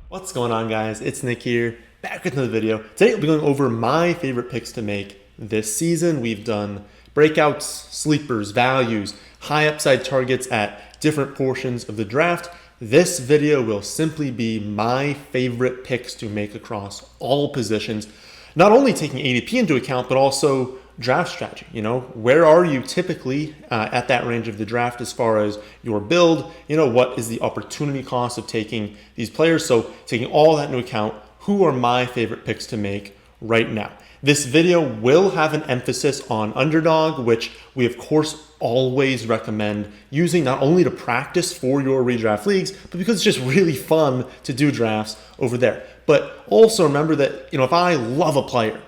What's going on, guys? It's Nick here, back with another video. Today we'll be going over my favorite picks to make this season. We've done breakouts, sleepers, values, high upside targets at different portions of the draft. This video will simply be my favorite picks to make across all positions, not only taking ADP into account, but also draft strategy. Where are you typically at that range of the draft as far as your build? What is the opportunity cost of taking these players? So taking all that into account, who are my favorite picks to make right now? This video will have an emphasis on Underdog, which we of course always recommend using not only to practice for your redraft leagues, but because it's just really fun to do drafts over there. But also remember that, if I love a player,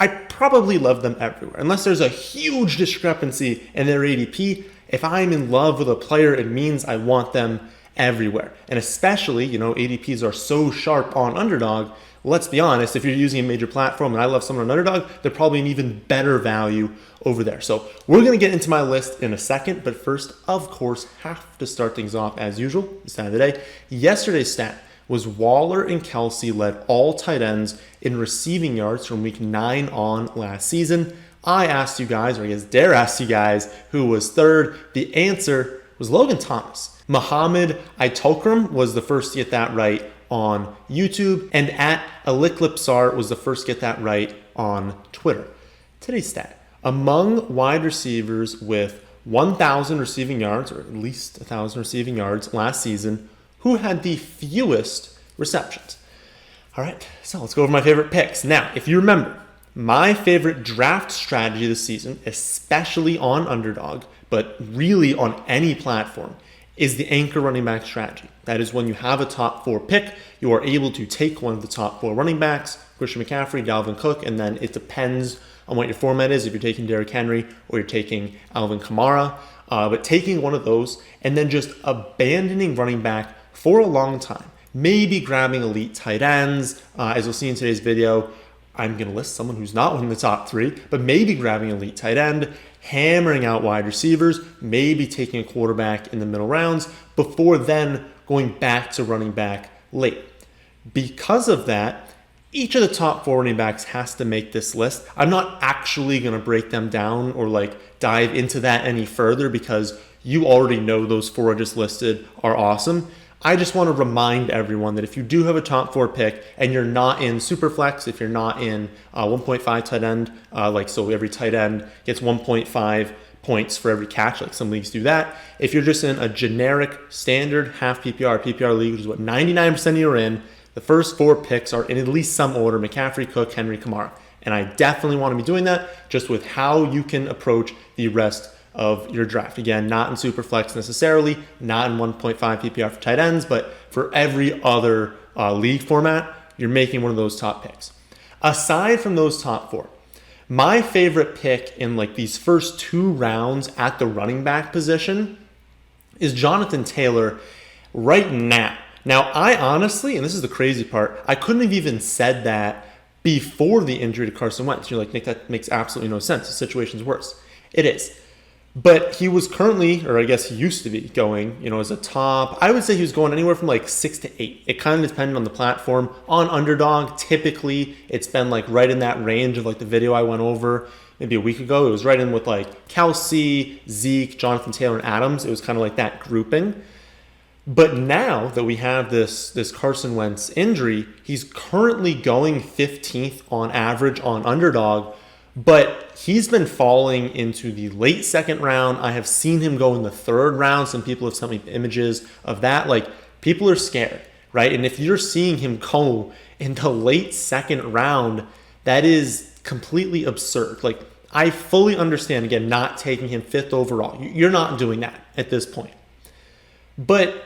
I probably love them everywhere. Unless there's a huge discrepancy in their ADP, if I'm in love with a player, it means I want them everywhere. And especially, ADPs are so sharp on Underdog. Let's be honest, if you're using a major platform and I love someone on Underdog, they're probably an even better value over there. So we're going to get into my list in a second, but first, of course, have to start things off as usual, the stat of the day. Yesterday's stat was Waller and Kelsey led all tight ends in receiving yards from week 9 on last season. I asked you guys, or I guess dare ask you guys, who was third. The answer was Logan Thomas. Mohamed Aiyuk was the first to get that right on YouTube, and at Aliclipsar was the first to get that right on Twitter. Today's stat: among wide receivers with 1,000 receiving yards, or at least 1,000 receiving yards last season, who had the fewest receptions? All right, so let's go over my favorite picks. Now, if you remember, my favorite draft strategy this season, especially on Underdog, but really on any platform, is the anchor running back strategy. That is when you have a top 4 pick, you are able to take one of the top 4 running backs, Christian McCaffrey, Dalvin Cook, and then it depends on what your format is, if you're taking Derrick Henry or you're taking Alvin Kamara. But taking one of those and then just abandoning running back for a long time, maybe grabbing elite tight ends. As you'll see in today's video, I'm going to list someone who's not one of the top 3, but maybe grabbing elite tight end, hammering out wide receivers, maybe taking a quarterback in the middle rounds, before then going back to running back late. Because of that, each of the top 4 running backs has to make this list. I'm not actually going to break them down or dive into that any further because you already know those 4 I just listed are awesome. I just want to remind everyone that if you do have a top 4 pick and you're not in Superflex, if you're not in 1.5 tight end, so every tight end gets 1.5 points for every catch, like some leagues do that. If you're just in a generic standard half PPR league, which is what 99% of you are in, the first 4 picks are in at least some order: McCaffrey, Cook, Henry, Kamara. And I definitely want to be doing that just with how you can approach the rest of your draft. Again, not in Superflex necessarily, not in 1.5 PPR for tight ends, but for every other league format, you're making one of those top picks. Aside from those top 4, my favorite pick in these first 2 rounds at the running back position is Jonathan Taylor right now. Now, I honestly, and this is the crazy part, I couldn't have even said that before the injury to Carson Wentz. You're like, Nick, that makes absolutely no sense. The situation's worse. It is. But he was currently, or I guess he used to be going, as a top, I would say he was going anywhere from 6 to 8. It kind of depended on the platform. On Underdog, typically it's been right in that range of the video I went over maybe a week ago. It was right in with Kelsey, Zeke, Jonathan Taylor, and Adams. It was kind of that grouping. But now that we have this Carson Wentz injury, he's currently going 15th on average on Underdog, but he's been falling into the late 2nd round. I have seen him go in the 3rd round. Some people have sent me images of that. People are scared, right? And if you're seeing him go in the late 2nd round, that is completely absurd. I fully understand, again, not taking him 5th overall. You're not doing that at this point. But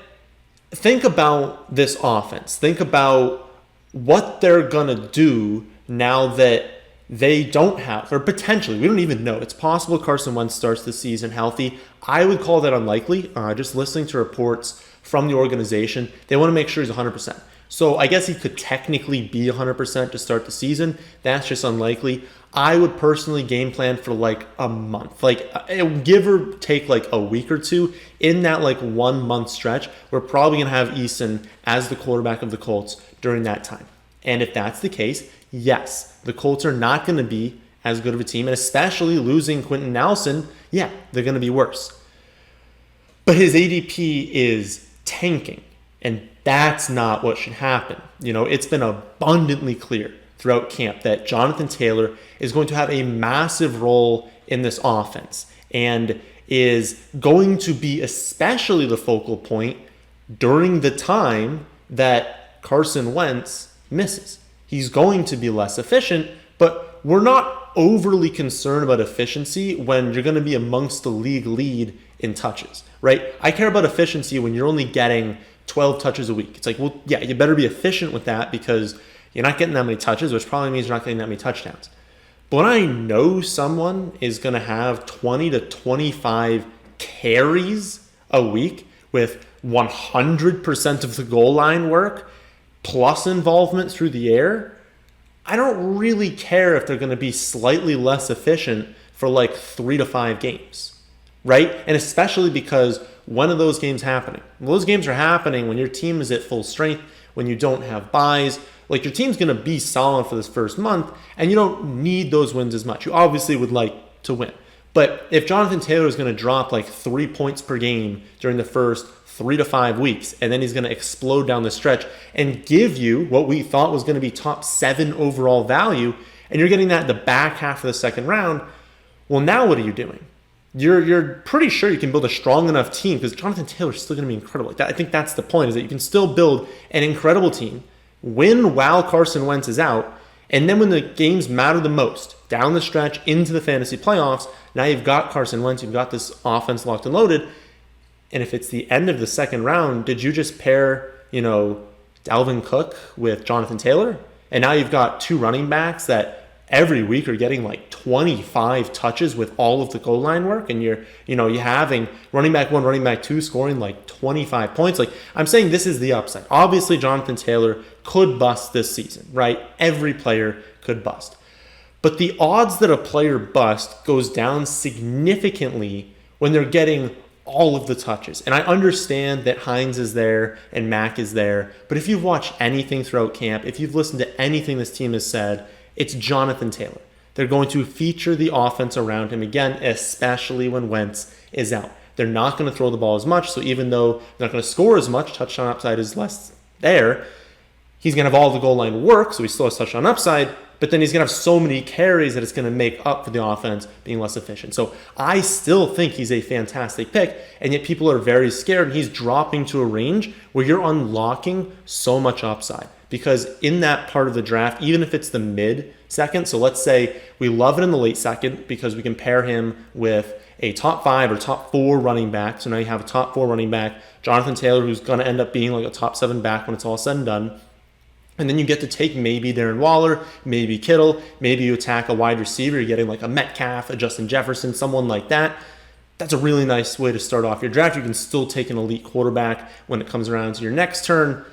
think about this offense. Think about what they're going to do now that they don't have, or potentially, we don't even know. It's possible Carson Wentz starts the season healthy. I would call that unlikely. Just listening to reports from the organization, they want to make sure he's 100%. So I guess he could technically be 100% to start the season. That's just unlikely. I would personally game plan for like a month, like give or take like a week or two. In that like 1 month stretch, we're probably going to have Eason as the quarterback of the Colts during that time. And if that's the case, yes, the Colts are not going to be as good of a team, and especially losing Quentin Nelson, yeah, they're going to be worse. But his ADP is tanking, and that's not what should happen. It's been abundantly clear throughout camp that Jonathan Taylor is going to have a massive role in this offense and is going to be especially the focal point during the time that Carson Wentz misses. He's going to be less efficient, but we're not overly concerned about efficiency when you're going to be amongst the league lead in touches, right? I care about efficiency when you're only getting 12 touches a week. It's like, well, yeah, you better be efficient with that because you're not getting that many touches, which probably means you're not getting that many touchdowns. But when I know someone is going to have 20 to 25 carries a week with 100% of the goal line work plus involvement through the air, I don't really care if they're going to be slightly less efficient for like 3 to 5 games, right? And especially because when are those games happening? Well, those games are happening when your team is at full strength, when you don't have buys. Like, your team's going to be solid for this first month, and you don't need those wins as much. You obviously would like to win. But if Jonathan Taylor is going to drop like 3 points per game during the first 3 to 5 weeks, and then he's going to explode down the stretch and give you what we thought was going to be top 7 overall value, and you're getting that in the back half of the second round, well, now what are you doing? You're pretty sure you can build a strong enough team because Jonathan Taylor is still going to be incredible. I think that's the point, is that you can still build an incredible team, win while Carson Wentz is out, and then when the games matter the most, down the stretch into the fantasy playoffs, now you've got Carson Wentz, you've got this offense locked and loaded. And if it's the end of the second round, did you just pair, Dalvin Cook with Jonathan Taylor? And now you've got 2 running backs that every week are getting like 25 touches with all of the goal line work, and you're having running back 1, running back 2 scoring like 25 points. Like, I'm saying this is the upside. Obviously, Jonathan Taylor could bust this season, right? Every player could bust. But the odds that a player bust goes down significantly when they're getting all of the touches. And I understand that Hines is there and Mack is there, but if you've watched anything throughout camp, if you've listened to anything this team has said, it's Jonathan Taylor. They're going to feature the offense around him again, especially when Wentz is out. They're not going to throw the ball as much, so even though they're not going to score as much, touchdown upside is less there, he's going to have all the goal line work, so he still has touchdown upside, but then he's going to have so many carries that it's going to make up for the offense being less efficient. So I still think he's a fantastic pick, and yet people are very scared, and he's dropping to a range where you're unlocking so much upside. Because in that part of the draft, even if it's the mid-second, so let's say we love it in the late second because we can pair him with a top 5 or top 4 running back. So now you have a top 4 running back, Jonathan Taylor, who's going to end up being like a top 7 back when it's all said and done. And then you get to take maybe Darren Waller, maybe Kittle, maybe you attack a wide receiver, you're getting like a Metcalf, a Justin Jefferson, someone like that. That's a really nice way to start off your draft. You can still take an elite quarterback when it comes around to your next turn.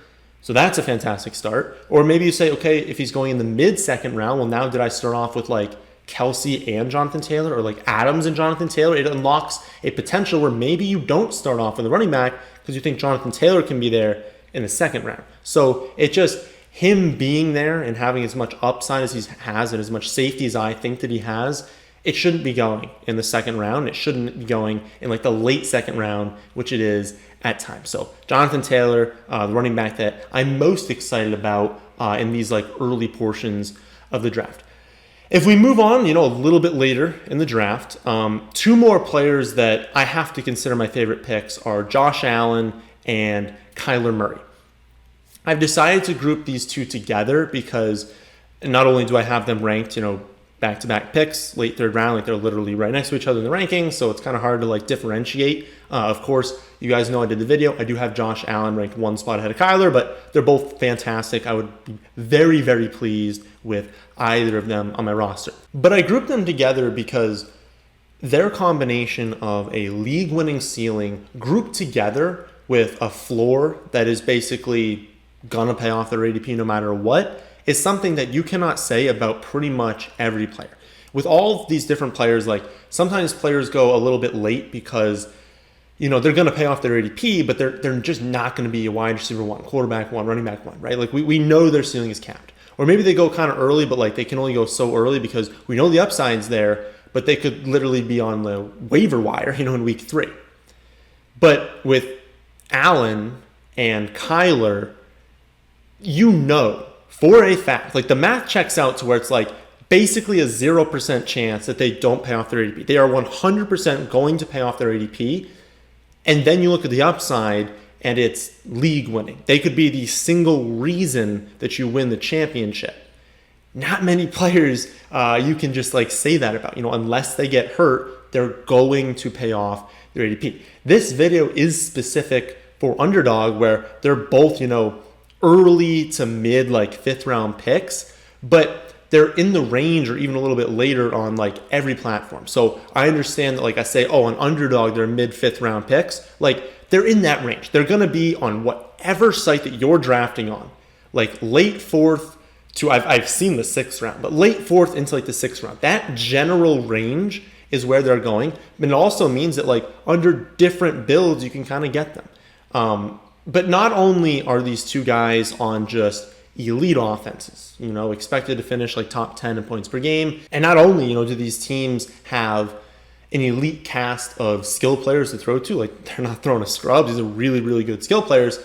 So that's a fantastic start. Or maybe you say, okay, if he's going in the mid-second round, well, now did I start off with like Kelsey and Jonathan Taylor, or like Adams and Jonathan Taylor? It unlocks a potential where maybe you don't start off with a running back because you think Jonathan Taylor can be there in the second round. So it just, him being there and having as much upside as he has and as much safety as I think that he has, it shouldn't be going in the second round. It shouldn't be going in like the late second round, which it is at times. So Jonathan Taylor, the running back that I'm most excited about in these like early portions of the draft. If we move on, a little bit later in the draft, 2 more players that I have to consider my favorite picks are Josh Allen and Kyler Murray. I've decided to group these 2 together because not only do I have them ranked, back-to-back picks, late third round, like they're literally right next to each other in the rankings, so it's kind of hard to like differentiate. Of course, you guys know I did the video. I do have Josh Allen ranked 1 spot ahead of Kyler, but they're both fantastic. I would be very, very pleased with either of them on my roster. But I grouped them together because their combination of a league-winning ceiling grouped together with a floor that is basically gonna pay off their ADP no matter what is something that you cannot say about pretty much every player. With all of these different players, like sometimes players go a little bit late because they're going to pay off their ADP, but they're just not going to be a wide receiver 1, quarterback 1, running back 1, right? Like we know their ceiling is capped. Or maybe they go kind of early, but like they can only go so early because we know the upside's there, but they could literally be on the waiver wire, in week 3. But with Allen and Kyler, for a fact, like the math checks out to where it's like basically a 0% chance that they don't pay off their ADP. They are 100% going to pay off their ADP. And then you look at the upside and it's league winning. They could be the single reason that you win the championship. Not many players you can just like say that about, unless they get hurt, they're going to pay off their ADP. This video is specific for Underdog where they're both, early to mid like 5th round picks, but they're in the range or even a little bit later on like every platform. So I understand that like I say, on Underdog, they're mid 5th round picks. Like they're in that range. They're going to be on whatever site that you're drafting on, like late 4th to I've seen the 6th round, but late 4th into like the 6th round. That general range is where they're going. And it also means that like under different builds, you can kind of get them. But not only are these two guys on just elite offenses, expected to finish like top 10 in points per game. And not only, do these teams have an elite cast of skill players to throw to, like they're not throwing a scrub. These are really, really good skill players,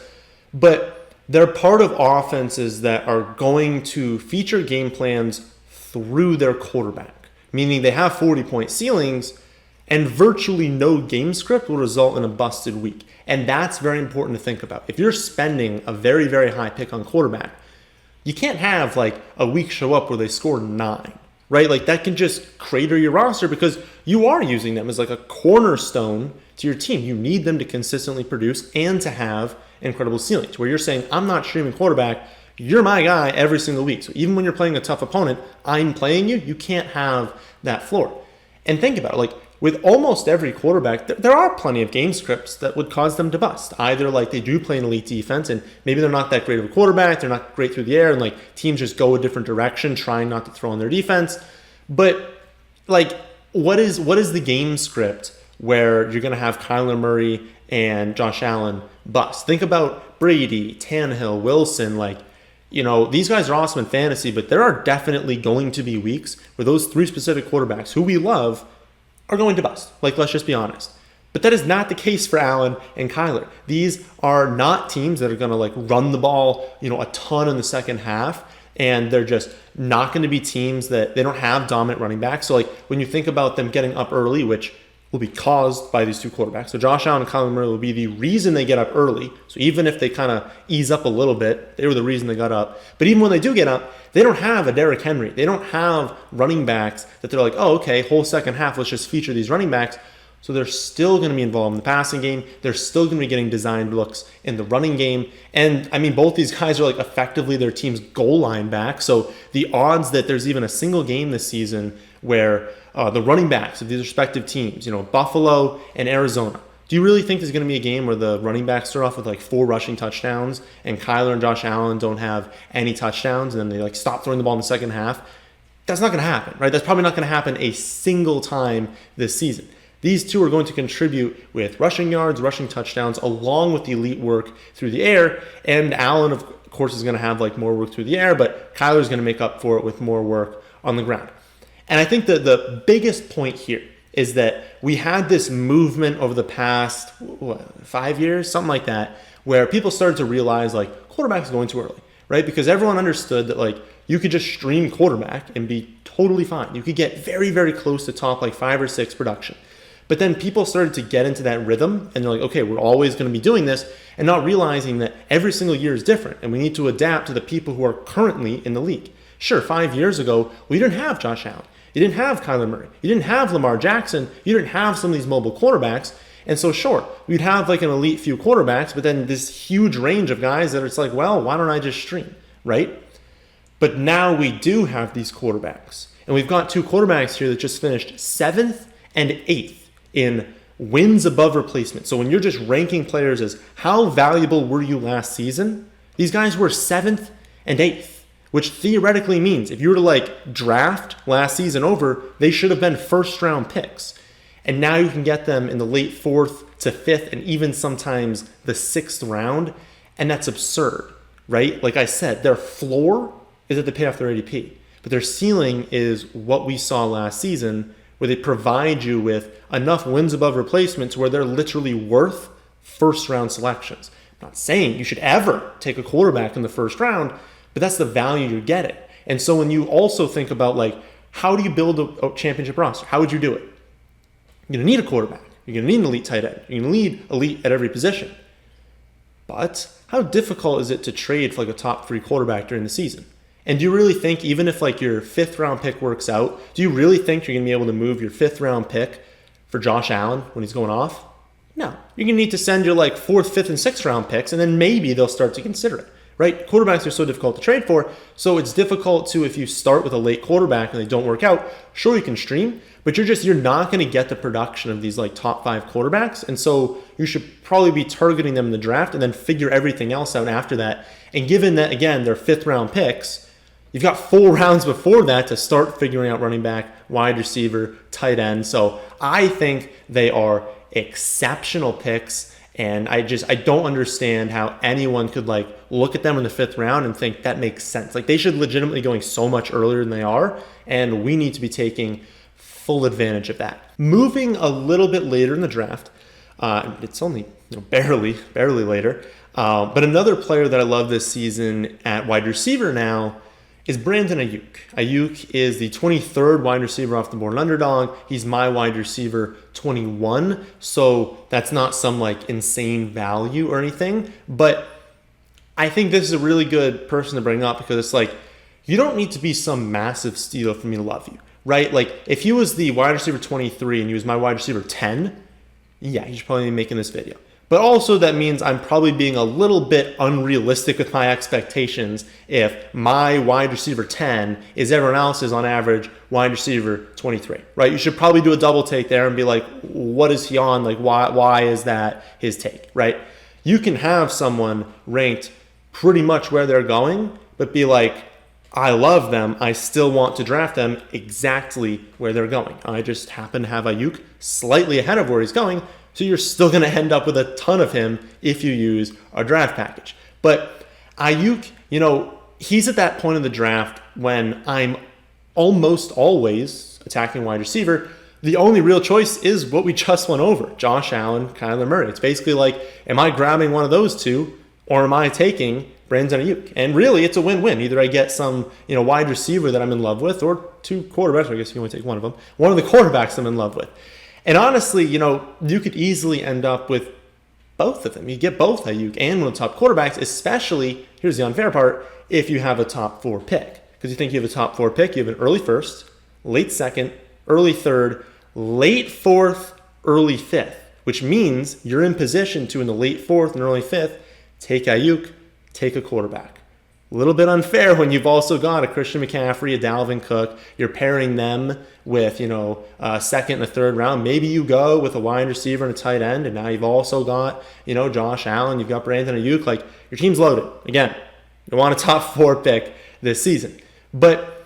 but they're part of offenses that are going to feature game plans through their quarterback, meaning they have 40-point ceilings and virtually no game script will result in a busted week. And that's very important to think about. If you're spending a very, very high pick on quarterback, you can't have like a week show up where they score 9, right? Like that can just crater your roster because you are using them as like a cornerstone to your team. You need them to consistently produce and to have incredible ceilings where you're saying, I'm not streaming quarterback. You're my guy every single week. So even when you're playing a tough opponent, I'm playing you. You can't have that floor. And think about it, like with almost every quarterback, there are plenty of game scripts that would cause them to bust. Either like they do play an elite defense and maybe they're not that great of a quarterback, they're not great through the air, and like teams just go a different direction trying not to throw in their defense. But like what is the game script where you're going to have Kyler Murray and Josh Allen bust? Think about Brady, Tannehill, Wilson, like these guys are awesome in fantasy, but there are definitely going to be weeks where those 3 specific quarterbacks who we love are going to bust. Like, let's just be honest. But that is not the case for Allen and Kyler. These are not teams that are going to like run the ball, a ton in the second half. And they're just not going to be teams that they don't have dominant running backs. So like when you think about them getting up early, which will be caused by these 2 quarterbacks. So Josh Allen and Kyler Murray will be the reason they get up early. So even if they kind of ease up a little bit, they were the reason they got up. But even when they do get up, they don't have a Derrick Henry. They don't have running backs that they're like, oh, okay, whole second half, let's just feature these running backs. So they're still going to be involved in the passing game. They're still going to be getting designed looks in the running game. And I mean, both these guys are like effectively their team's goal line back. So the odds that there's even a single game this season where the running backs of these respective teams, Buffalo and Arizona, do you really think there's going to be a game where the running backs start off with like 4 rushing touchdowns and Kyler and Josh Allen don't have any touchdowns and then they like stop throwing the ball in the second half? That's not going to happen, right? That's probably not going to happen a single time this season. These 2 are going to contribute with rushing yards, rushing touchdowns, along with the elite work through the air. And Allen, of course, is going to have like more work through the air, but Kyler's going to make up for it with more work on the ground. And I think that the biggest point here is that we had this movement over the past 5 years, something like that, where people started to realize like quarterback's going too early, right? Because everyone understood that like you could just stream quarterback and be totally fine. You could get very, very close to top like 5 or 6 production. But then people started to get into that rhythm and they're like, okay, we're always going to be doing this, and not realizing that every single year is different and we need to adapt to the people who are currently in the league. Sure, 5 years ago, we didn't have Josh Allen. You didn't have Kyler Murray. You didn't have Lamar Jackson. You didn't have some of these mobile quarterbacks. And so sure, we'd have like an elite few quarterbacks, but then this huge range of guys that it's like, well, why don't I just stream, right? But now we do have these quarterbacks. And we've got 2 quarterbacks here that just finished 7th and 8th in wins above replacement. So when you're just ranking players as how valuable were you last season, these guys were 7th and 8th. Which theoretically means if you were to like draft last season over, they should have been 1st round picks. And now you can get them in the late 4th to 5th and even sometimes the 6th round. And that's absurd, right? Like I said, their floor is that they pay off their ADP, but their ceiling is what we saw last season, where they provide you with enough wins above replacement to where they're literally worth first round selections. I'm not saying you should ever take a quarterback in the first round, but that's the value you're getting. And so when you also think about like, how do you build a championship roster? How would you do it? You're going to need a quarterback. You're going to need an elite tight end. You're going to need elite at every position. But how difficult is it to trade for like a top 3 quarterback during the season? And do you really think, even if like your 5th round pick works out, do you really think you're going to be able to move your 5th round pick for Josh Allen when he's going off? No. You're going to need to send your like 4th, 5th, and 6th round picks, and then maybe they'll start to consider it, right? Quarterbacks are so difficult to trade for, so it's difficult to, if you start with a late quarterback and they don't work out, sure, you can stream, but you're not going to get the production of these like top 5 quarterbacks, and so you should probably be targeting them in the draft and then figure everything else out after that. And given that, again, they're 5th round picks, you've got 4 rounds before that to start figuring out running back, wide receiver, tight end. So I think they are exceptional picks, and I don't understand how anyone could like look at them in the 5th round and think that makes sense. Like they should legitimately going so much earlier than they are, and we need to be taking full advantage of that. Moving a little bit later in the draft, it's only barely later, but another player that I love this season at wide receiver now is Brandon Aiyuk. Aiyuk is the 23rd wide receiver off the board in Underdog. He's my wide receiver 21, so that's not some like insane value or anything, but I think this is a really good person to bring up because it's like, you don't need to be some massive steal for me to love you, right? Like if he was the wide receiver 23 and he was my wide receiver 10, yeah, he should probably be making this video. But also that means I'm probably being a little bit unrealistic with my expectations if my wide receiver 10 is everyone else's on average wide receiver 23, right? You should probably do a double take there and be like, what is he on? Like, why is that his take, right? You can have someone ranked pretty much where they're going, but be like, I love them. I still want to draft them exactly where they're going. I just happen to have Aiyuk slightly ahead of where he's going, so you're still going to end up with a ton of him if you use our draft package. But Aiyuk, he's at that point in the draft when I'm almost always attacking wide receiver. The only real choice is what we just went over, Josh Allen, Kyler Murray. It's basically like, am I grabbing one of those two or am I taking Brandon Aiyuk? And really, it's a win-win. Either I get some wide receiver that I'm in love with or 2 quarterbacks. I guess you can only take one of them. One of the quarterbacks I'm in love with. And honestly, you could easily end up with both of them. You get both Aiyuk and one of the top quarterbacks, especially, here's the unfair part, if you have a top 4 pick. Because you think you have a top 4 pick, you have an early 1st, late 2nd, early 3rd, late 4th, early 5th, which means you're in position to, in the late 4th and early 5th, take Aiyuk, take a quarterback. A little bit unfair when you've also got a Christian McCaffrey, a Dalvin Cook. You're pairing them with, a 2nd and a 3rd round. Maybe you go with a wide receiver and a tight end, and now you've also got, Josh Allen. You've got Brandon Aiyuk. Like, your team's loaded. Again, you want a top 4 pick this season. But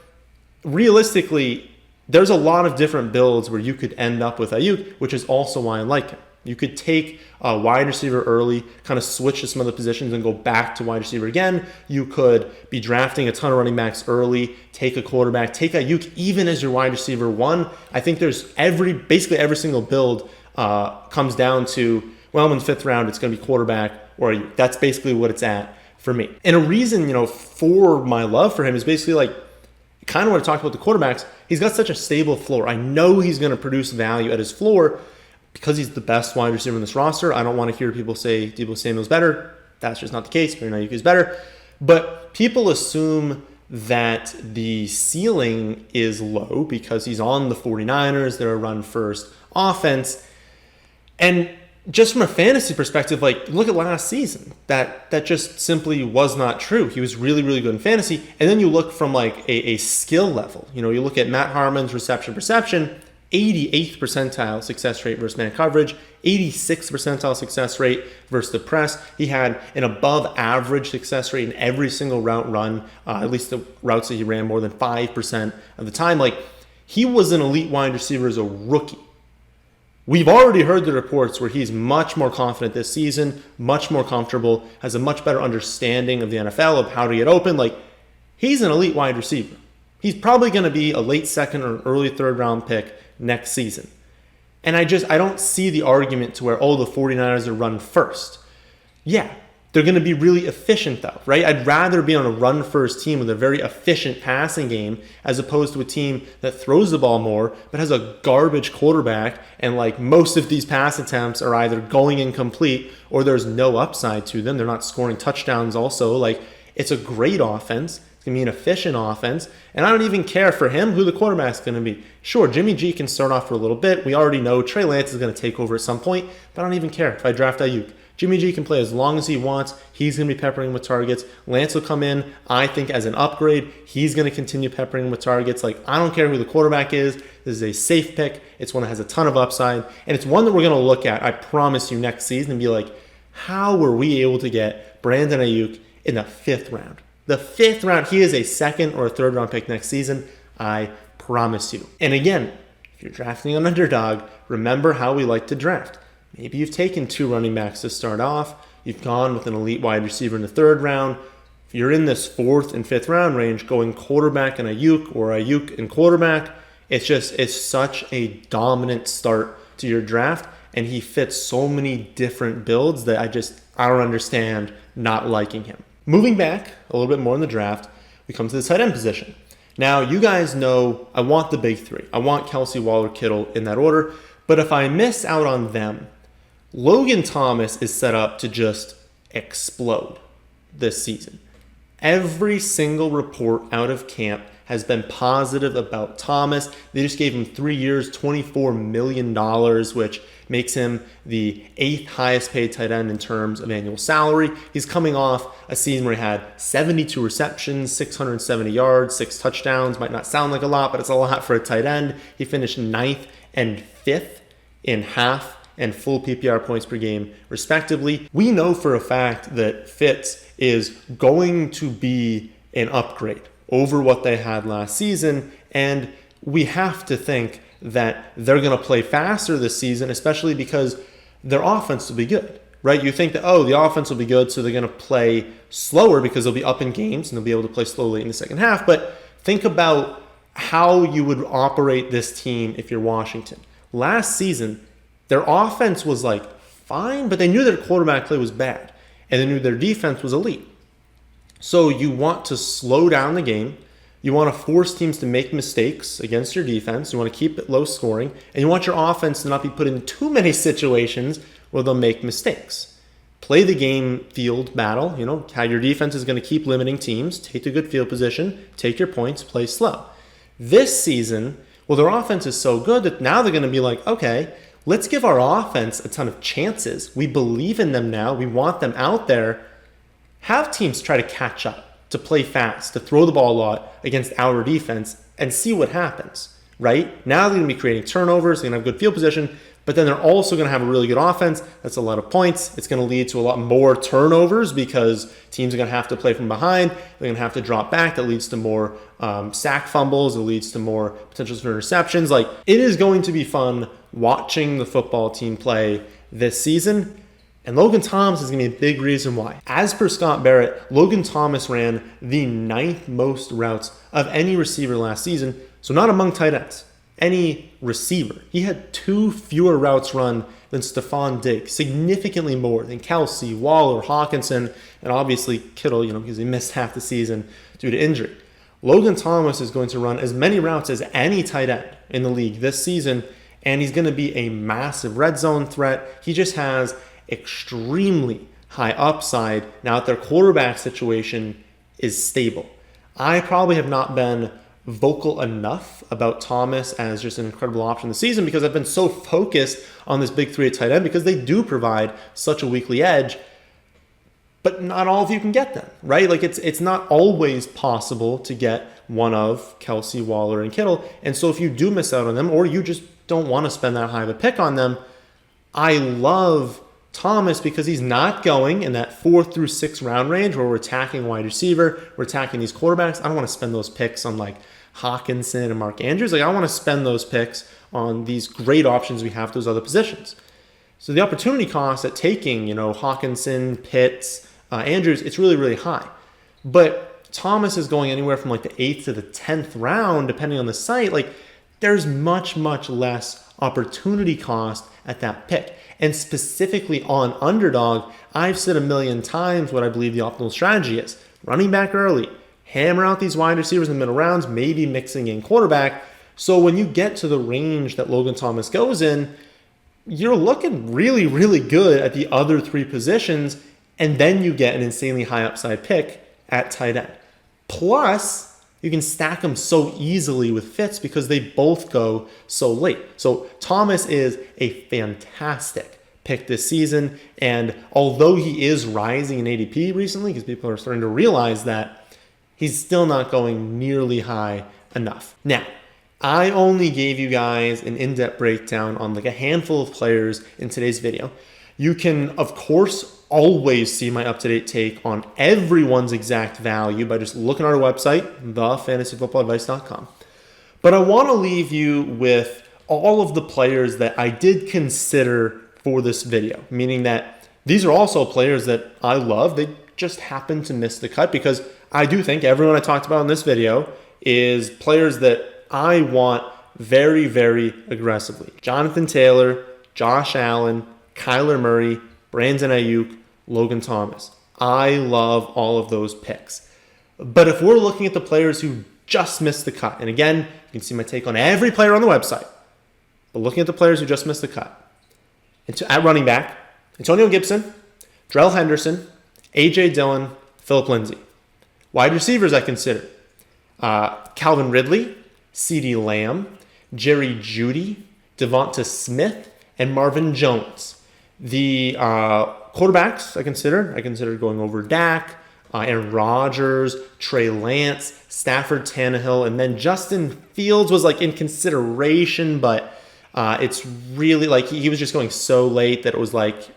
realistically, there's a lot of different builds where you could end up with Aiyuk, which is also why I like him. You could take a wide receiver early, kind of switch to some other positions and go back to wide receiver again. You could be drafting a ton of running backs early, take a quarterback, take Aiyuk even as your wide receiver 1. I think there's basically every single build comes down to, well, in the 5th round, it's going to be quarterback or Aiyuk. That's basically what it's at for me. And a reason, for my love for him is basically like, kind of what I talked about the quarterbacks, he's got such a stable floor. I know he's going to produce value at his floor, because he's the best wide receiver in this roster. I don't want to hear people say Deebo Samuel's better. That's just not the case. Brandon Aiyuk is better. But people assume that the ceiling is low because he's on the 49ers. They're a run-first offense. And just from a fantasy perspective, like, look at last season. That just simply was not true. He was really, really good in fantasy. And then you look from, like, a skill level. You look at Matt Harmon's reception perception, 88th percentile success rate versus man coverage, 86th percentile success rate versus the press. He had an above average success rate in every single route run, at least the routes that he ran more than 5% of the time. Like, he was an elite wide receiver as a rookie. We've already heard the reports where he's much more confident this season, much more comfortable, has a much better understanding of the NFL, of how to get open. Like, he's an elite wide receiver. He's probably going to be a late second or early third round pick next season. And I don't see the argument to where, the 49ers are run first. Yeah, they're going to be really efficient though, right? I'd rather be on a run first team with a very efficient passing game as opposed to a team that throws the ball more but has a garbage quarterback, and like most of these pass attempts are either going incomplete or there's no upside to them. They're not scoring touchdowns also. Like, it's a great offense. It's going to be an efficient offense. And I don't even care for him who the quarterback's going to be. Sure, Jimmy G can start off for a little bit. We already know Trey Lance is going to take over at some point, but I don't even care if I draft Aiyuk. Jimmy G can play as long as he wants. He's going to be peppering him with targets. Lance will come in, I think, as an upgrade. He's going to continue peppering him with targets. Like, I don't care who the quarterback is. This is a safe pick. It's one that has a ton of upside. And it's one that we're going to look at, I promise you, next season and be like, how were we able to get Brandon Aiyuk in the 5th round? The 5th round. He is a 2nd or a 3rd round pick next season. I promise you. And again, if you're drafting an underdog, remember how we like to draft. Maybe you've taken 2 running backs to start off. You've gone with an elite wide receiver in the 3rd round. If you're in this 4th and 5th round range, going quarterback and Aiyuk or Aiyuk and quarterback, it's such a dominant start to your draft. And he fits so many different builds that I don't understand not liking him. Moving back a little bit more in the draft, we come to the tight end position. Now, you guys know I want the big 3. I want Kelce, Waller, Kittle in that order. But if I miss out on them, Logan Thomas is set up to just explode this season. Every single report out of camp has been positive about Thomas. They just gave him 3 years, $24 million, which makes him the 8th highest paid tight end in terms of annual salary. He's coming off a season where he had 72 receptions, 670 yards, 6 touchdowns. Might not sound like a lot, but it's a lot for a tight end. He finished 9th and 5th in half and full PPR points per game, respectively. We know for a fact that Fitz is going to be an upgrade over what they had last season, and we have to think that they're going to play faster this season, especially because their offense will be good, right? You think that, the offense will be good, so they're going to play slower because they'll be up in games and they'll be able to play slowly in the second half. But think about how you would operate this team if you're Washington. Last season, their offense was like fine, but they knew their quarterback play was bad, and they knew their defense was elite. So you want to slow down the game. You want to force teams to make mistakes against your defense. You want to keep it low scoring, and you want your offense to not be put in too many situations where they'll make mistakes. Play the game field battle, how your defense is going to keep limiting teams. Take a good field position, take your points, play slow. This season, their offense is so good that now they're going to be like, okay, let's give our offense a ton of chances. We believe in them now. We want them out there. Have teams try to catch up, to play fast, to throw the ball a lot against our defense and see what happens, right? Now they're going to be creating turnovers. They're going to have good field position, but then they're also going to have a really good offense. That's a lot of points. It's going to lead to a lot more turnovers because teams are going to have to play from behind. They're going to have to drop back. That leads to more sack fumbles. It leads to more potentials for interceptions. Like, it is going to be fun watching the football team play this season. And Logan Thomas is going to be a big reason why. As per Scott Barrett, Logan Thomas ran the 9th most routes of any receiver last season, so not among tight ends, any receiver. He had 2 fewer routes run than Stephon Diggs, significantly more than Kelce, Waller, Hawkinson, and obviously Kittle, because he missed half the season due to injury. Logan Thomas is going to run as many routes as any tight end in the league this season, and he's going to be a massive red zone threat. He just has extremely high upside now that their quarterback situation is stable. I probably have not been vocal enough about Thomas as just an incredible option this season because I've been so focused on this big 3 at tight end because they do provide such a weekly edge, but not all of you can get them, right? Like, it's not always possible to get one of Kelce, Waller, and Kittle. And so if you do miss out on them or you just don't want to spend that high of a pick on them, I love Thomas because he's not going in that 4th through 6th round range where we're attacking wide receiver, we're attacking these quarterbacks. I don't want to spend those picks on like Hawkinson and Mark Andrews. Like, I want to spend those picks on these great options we have to those other positions. So the opportunity cost at taking, Hawkinson, Pitts, Andrews, it's really, really high. But Thomas is going anywhere from like the 8th to the 10th round, depending on the site. Like, there's much, much less opportunity cost at that pick. And specifically on Underdog, I've said a million times what I believe the optimal strategy is. Running back early, hammer out these wide receivers in the middle rounds, maybe mixing in quarterback. So when you get to the range that Logan Thomas goes in, you're looking really, really good at the other three positions, and then you get an insanely high upside pick at tight end. Plus, you can stack them so easily with Fitz because they both go so late. So Thomas is a fantastic pick this season, and although he is rising in ADP recently because people are starting to realize that, he's still not going nearly high enough. Now, I only gave you guys an in-depth breakdown on like a handful of players in today's video. You can, of course, always see my up-to-date take on everyone's exact value by just looking at our website, thefantasyfootballadvice.com. But I want to leave you with all of the players that I did consider for this video, meaning that these are also players that I love. They just happen to miss the cut because I do think everyone I talked about in this video is players that I want very, very aggressively. Jonathan Taylor, Josh Allen, Kyler Murray, Brandon Aiyuk, Logan Thomas. I love all of those picks. But if we're looking at the players who just missed the cut, and again, you can see my take on every player on the website, but looking at the players who just missed the cut, at running back, Antonio Gibson, Drell Henderson, A.J. Dillon, Phillip Lindsay. Wide receivers I consider Calvin Ridley, CeeDee Lamb, Jerry Jeudy, Devonta Smith, and Marvin Jones. The quarterbacks I considered going over Dak, Aaron Rodgers, Trey Lance, Stafford, Tannehill, and then Justin Fields was like in consideration, but it's really like he was just going so late that it was like,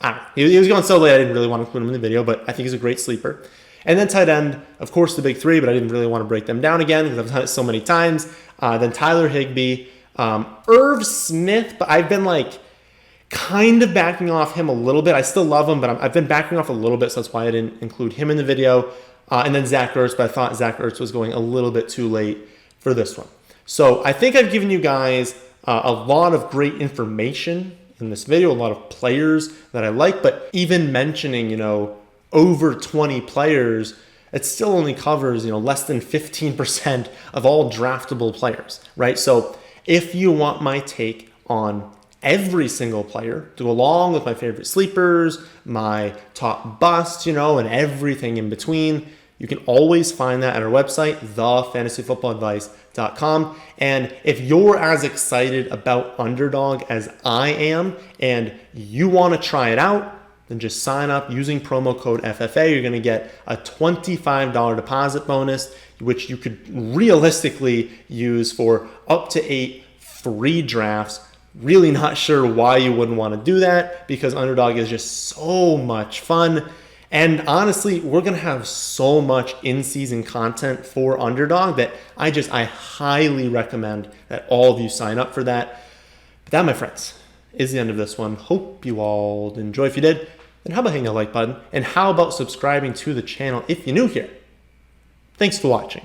I don't know. He was going so late I didn't really want to include him in the video, but I think he's a great sleeper. And then tight end, of course, the big three, but I didn't really want to break them down again because I've done it so many times. Then Tyler Higbee, Irv Smith, but I've been like kind of backing off him a little bit. I still love him, but I've been backing off a little bit, so that's why I didn't include him in the video. And then Zach Ertz, but I thought Zach Ertz was going a little bit too late for this one. So I think I've given you guys a lot of great information in this video, a lot of players that I like, but even mentioning, over 20 players, it still only covers, less than 15% of all draftable players, right? So if you want my take on every single player to go along with my favorite sleepers, my top busts, and everything in between, you can always find that at our website, thefantasyfootballadvice.com. And if you're as excited about Underdog as I am and you want to try it out, then just sign up using promo code FFA. You're going to get a $25 deposit bonus, which you could realistically use for up to 8 free drafts. Really not sure why you wouldn't want to do that because Underdog is just so much fun. And honestly, we're going to have so much in-season content for Underdog that I highly recommend that all of you sign up for that. But that, my friends, is the end of this one. Hope you all enjoy. If you did, then how about hitting a like button? And how about subscribing to the channel if you're new here? Thanks for watching.